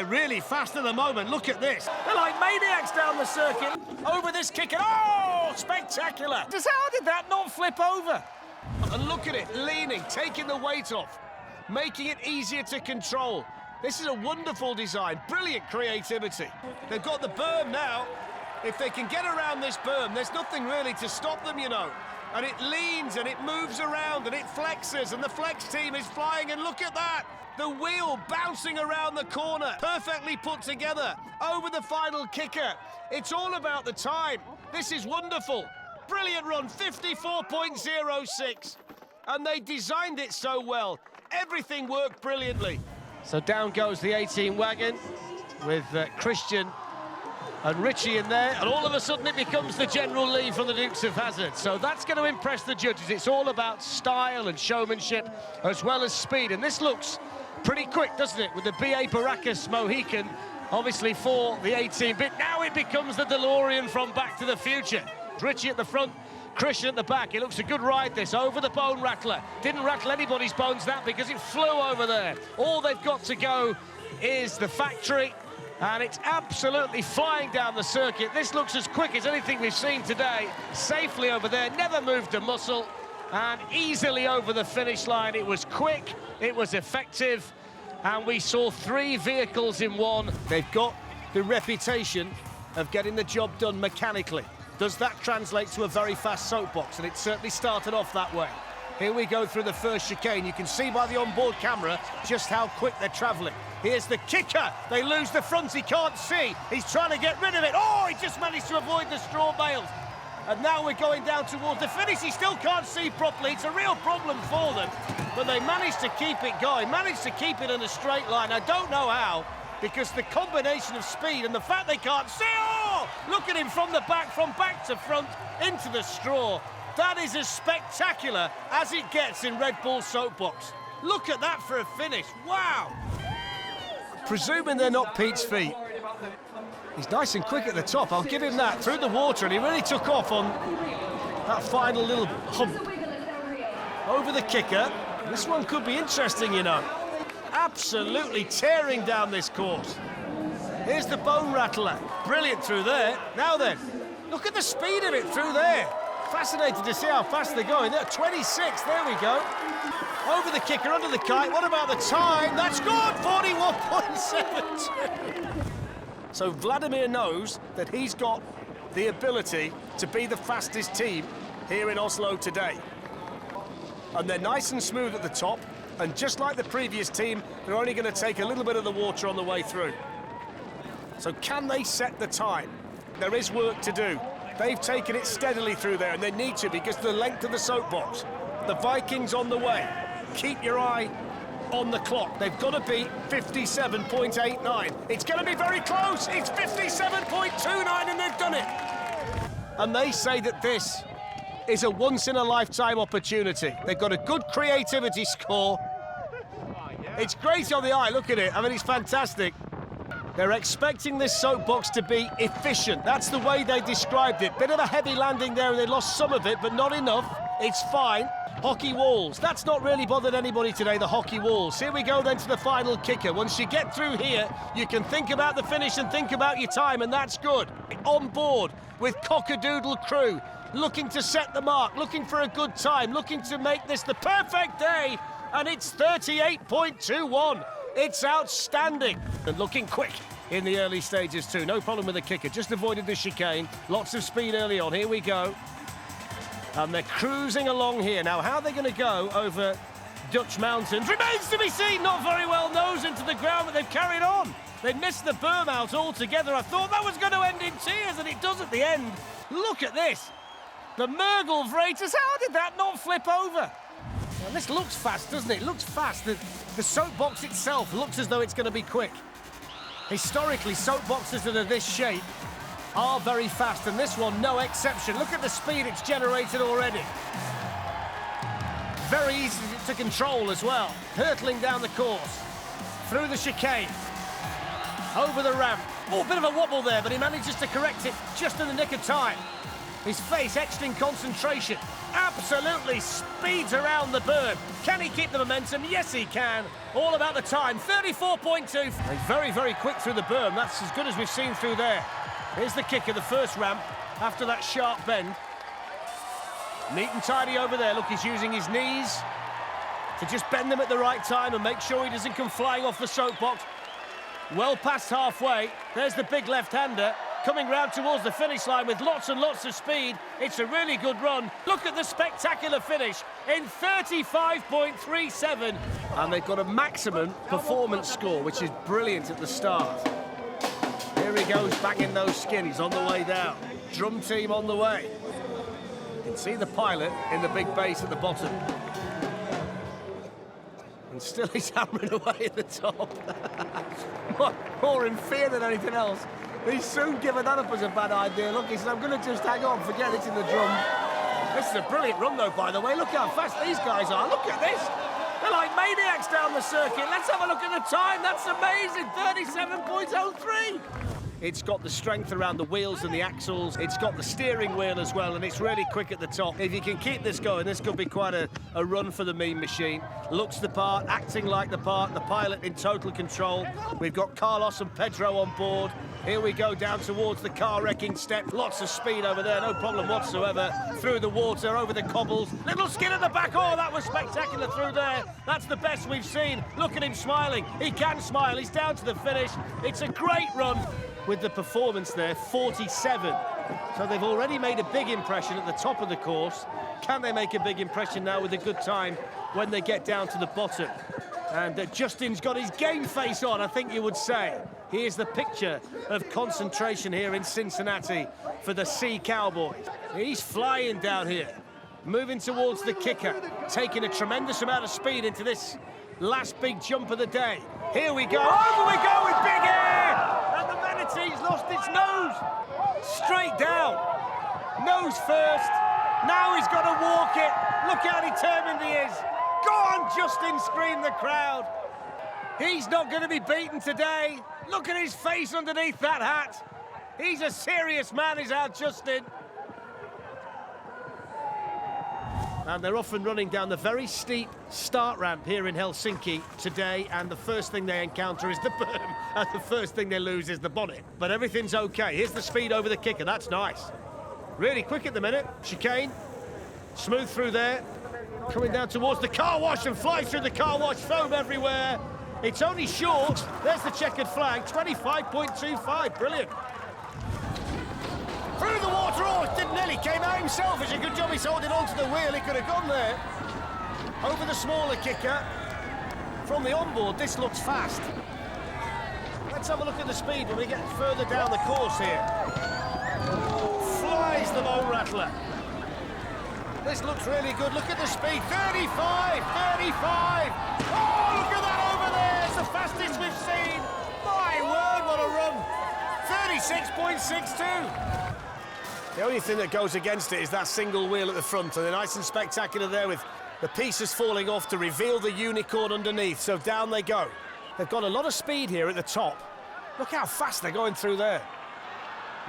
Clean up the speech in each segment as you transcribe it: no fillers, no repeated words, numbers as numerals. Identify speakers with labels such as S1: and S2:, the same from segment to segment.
S1: they're really fast at the moment. Look at this. They're like maniacs down the circuit. Over this kicker. Oh, spectacular. Just how did that not flip over? And look at it, leaning, taking the weight off, making it easier to control. This is a wonderful design, brilliant creativity. They've got the berm now. If they can get around this berm, there's nothing really to stop them, you know. And it leans and it moves around and it flexes and the flex team is flying, and look at that. The wheel bouncing around the corner, perfectly put together, over the final kicker. It's all about the time. This is wonderful. Brilliant run, 54.06. And they designed it so well. Everything worked brilliantly. So down goes the 18 wagon with Christian and Richie in there, and all of a sudden it becomes the general lead from the Dukes of Hazzard. So that's going to impress the judges. It's all about style and showmanship as well as speed. And this looks pretty quick, doesn't it, with the B.A. Baracus Mohican, obviously for the 18-bit. Now it becomes the DeLorean from Back to the Future. Richie at the front, Christian at the back. It looks a good ride, this, over the bone rattler. Didn't rattle anybody's bones, that, because it flew over there. All they've got to go is the factory, and it's absolutely flying down the circuit. This looks as quick as anything we've seen today. Safely over there, never moved a muscle, and easily over the finish line. It was quick, it was effective, and we saw 3 vehicles in one. They've got the reputation of getting the job done mechanically. Does that translate to a very fast soapbox? And it certainly started off that way. Here we go through the first chicane. You can see by the onboard camera just how quick they're travelling. Here's the kicker. They lose the front, he can't see. He's trying to get rid of it. Oh, he just managed to avoid the straw bales. And now we're going down towards the finish. He still can't see properly. It's a real problem for them. But they managed to keep it going, managed to keep it in a straight line. I don't know how, because the combination of speed and the fact they can't see. Oh, look at him from the back, from back to front, into the straw. That is as spectacular as it gets in Red Bull Soapbox. Look at that for a finish. Wow. Presuming they're not Pete's feet. He's nice and quick at the top, I'll give him that. Through the water, and he really took off on that final little hump. Over the kicker. This one could be interesting, you know. Absolutely tearing down this course. Here's the bone rattler. Brilliant through there. Now then, look at the speed of it through there. Fascinated to see how fast they're going. They're 26, there we go. Over the kicker, under the kite. What about the time? That's good, 41.72. So Vladimir knows that he's got the ability to be the fastest team here in Oslo today. And they're nice and smooth at the top. And just like the previous team, they're only going to take a little bit of the water on the way through. So can they set the time? There is work to do. They've taken it steadily through there, and they need to because of the length of the soapbox. The Vikings on the way. Keep your eye on the clock. They've got to beat 57.89. It's going to be very close. It's 57.29, and they've done it. And they say that this is a once-in-a-lifetime opportunity. They've got a good creativity score. It's great on the eye, look at it. I mean, it's fantastic. They're expecting this soapbox to be efficient. That's the way they described it. Bit of a heavy landing there, and they lost some of it, but not enough. It's fine. Hockey walls. That's not really bothered anybody today, the hockey walls. Here we go then to the final kicker. Once you get through here, you can think about the finish and think about your time, and that's good. On board with A DOODLE CREW, looking to set the mark, looking for a good time, looking to make this the perfect day, and it's 38.21. It's outstanding. And looking quick in the early stages too. No problem with the kicker, just avoided the chicane. Lots of speed early on, here we go. And they're cruising along here. Now, how are they going to go over Dutch mountains remains to be seen. Not very well nose into the ground, but they've carried on. They missed the berm out altogether. I thought that was going to end in tears, and it does at the end. Look at this. The MERGELVRETERS, how did that not flip over? And this looks fast, doesn't it? It looks fast. The soapbox itself looks as though it's going to be quick. Historically, soapboxes that are this shape are very fast, and this one, no exception. Look at the speed it's generated already. Very easy to control as well. Hurtling down the course, through the chicane, over the ramp. Oh, a bit of a wobble there, but he manages to correct it just in the nick of time. His face etched in concentration. Absolutely speeds around the berm. Can he keep the momentum? Yes, he can. All about the time, 34.2. He's very, very quick through the berm. That's as good as we've seen through there. Here's the kicker, the first ramp, after that sharp bend. Neat and tidy over there. Look, he's using his knees to just bend them at the right time and make sure he doesn't come flying off the soapbox. Well past halfway. There's the big left-hander coming round towards the finish line with lots and lots of speed. It's a really good run. Look at the spectacular finish in 35.37. And they've got a maximum performance score, which is brilliant at the start. Here he goes, banging those skins on the way down. Drum team on the way. You can see the pilot in the big base at the bottom. And still he's hammering away at the top. More in fear than anything else. He's soon given that up as a bad idea. Look, he said, I'm going to just hang on, forget it's in the drum. This is a brilliant run, though, by the way. Look how fast these guys are. Look at this. They're like maniacs down the circuit. Let's have a look at the time. That's amazing, 37.03. It's got the strength around the wheels and the axles. It's got the steering wheel as well, and it's really quick at the top. If you can keep this going, this could be quite a run for the mean machine. Looks the part, acting like the part, the pilot in total control. We've got Carlos and Pedro on board. Here we go down towards the car wrecking step. Lots of speed over there, no problem whatsoever. Through the water, over the cobbles. Little skid at the back. Oh, that was spectacular through there. That's the best we've seen. Look at him smiling. He can smile. He's down to the finish. It's a great run. With the performance there, 47. So they've already made a big impression at the top of the course. Can they make a big impression now with a good time when they get down to the bottom? And Justin's got his game face on, I think you would say. Here's the picture of concentration here in Cincinnati for the Sea Cowboys. He's flying down here, moving towards the kicker, taking a tremendous amount of speed into this last big jump of the day. Here we go, over we go with big air! And the manatee's lost its nose. Straight down, nose first. Now he's got to walk it. Look how determined he is. Go on, Justin, scream the crowd. He's not going to be beaten today. Look at his face underneath that hat. He's a serious man, is our Justin. And they're off and running down the very steep start ramp here in Helsinki today, and the first thing they encounter is the berm, and the first thing they lose is the bonnet. But everything's okay. Here's the speed over the kicker. That's nice. Really quick at the minute. Chicane. Smooth through there. Coming down towards the car wash and flies through the car wash. Foam everywhere. It's only short. There's the checkered flag. 25.25. Brilliant. Through the water, oh, it didn't nearly came out himself. It's a good job he's holding onto the wheel. He could have gone there. Over the smaller kicker. From the onboard, this looks fast. Let's have a look at the speed when we get further down the course here. Flies the bone rattler. This looks really good. Look at the speed. 35, 35. Oh, look at that over there. It's the fastest we've seen. My word, what a run. 36.62. The only thing that goes against it is that single wheel at the front, and they're nice and spectacular there with the pieces falling off to reveal the unicorn underneath. So down they go. They've got a lot of speed here at the top. Look how fast they're going through there.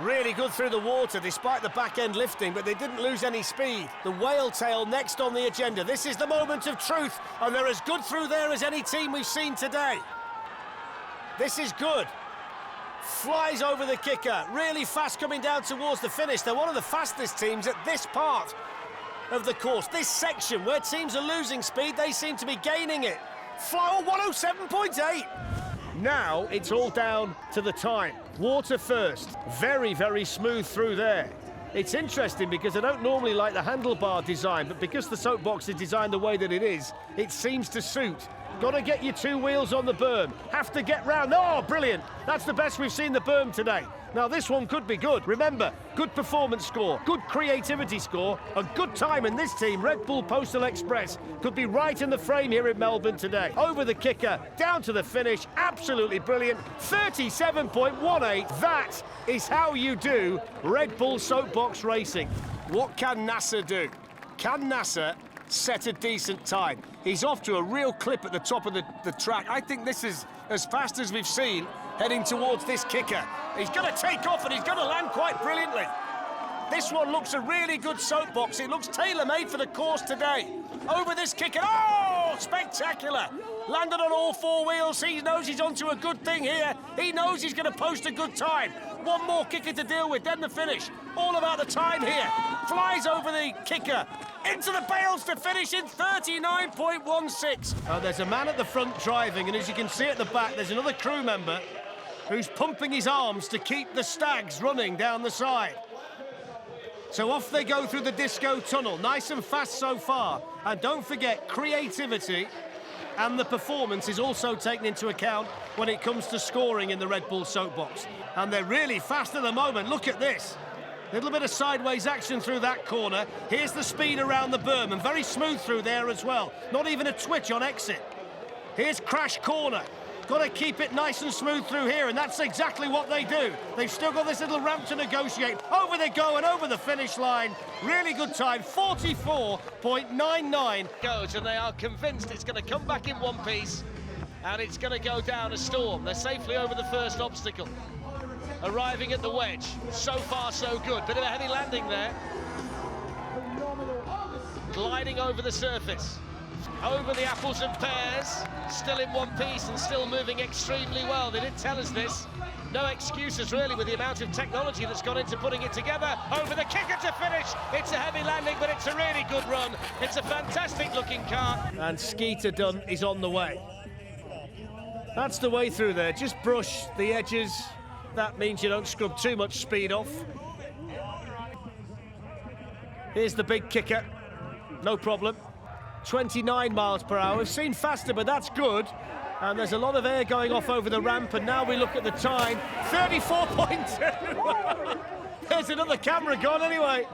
S1: Really good through the water despite the back end lifting, but they didn't lose any speed. The whale tail next on the agenda. This is the moment of truth, and they're as good through there as any team we've seen today. This is good. Flies over the kicker, really fast coming down towards the finish. They're one of the fastest teams at this part of the course. This section where teams are losing speed, they seem to be gaining it. Fly 107.8. Now it's all down to the time. Water first. Very, very smooth through there. It's interesting because I don't normally like the handlebar design, but because the Soapbox is designed the way that it is, it seems to suit. Got to get your two wheels on the berm. Have to get round. Oh, brilliant. That's the best we've seen the berm today. Now, this one could be good. Remember, good performance score, good creativity score, a good time, and this team, Red Bull Postal Express, could be right in the frame here in Melbourne today. Over the kicker, down to the finish, absolutely brilliant. 37.18. That is how you do Red Bull Soapbox racing. What can NASA do? Can NASA set a decent time? He's off to a real clip at the top of the track. I think this is as fast as we've seen heading towards this kicker. He's going to take off and he's going to land quite brilliantly. This one looks a really good soapbox. It looks tailor-made for the course today. Over this kicker. Oh, spectacular. Landed on all four wheels. He knows he's onto a good thing here. He knows he's going to post a good time. One more kicker to deal with, then the finish. All about the time here. Flies over the kicker. Into the bails to finish in 39.16. Oh, there's a man at the front driving, and as you can see at the back, there's another crew member who's pumping his arms to keep the stags running down the side. So off they go through the disco tunnel. Nice and fast so far. And don't forget, creativity and the performance is also taken into account when it comes to scoring in the Red Bull Soapbox. And they're really fast at the moment. Look at this. Little bit of sideways action through that corner. Here's the speed around the berm, and very smooth through there as well. Not even a twitch on exit. Here's crash corner. Got to keep it nice and smooth through here, and that's exactly what they do. They've still got this little ramp to negotiate. Over they go and over the finish line. Really good time, 44.99.
S2: Goes, and they are convinced it's going to come back in one piece, and it's going to go down a storm. They're safely over the first obstacle. Arriving at the wedge. So far, so good. Bit of a heavy landing there. Gliding over the surface. Over the apples and pears, still in one piece and still moving extremely well. They did tell us this. No excuses really with the amount of technology that's gone into putting it together. Over the kicker to finish. It's a heavy landing, but it's a really good run. It's a fantastic looking car.
S1: And SKEETER DONE is on the way. That's the way through there. Just brush the edges. That means you don't scrub too much speed off. Here's the big kicker. No problem. 29 miles per hour. We've seen faster, but that's good. And there's a lot of air going off over the ramp, and now we look at the time. 34.2. There's another camera gone anyway.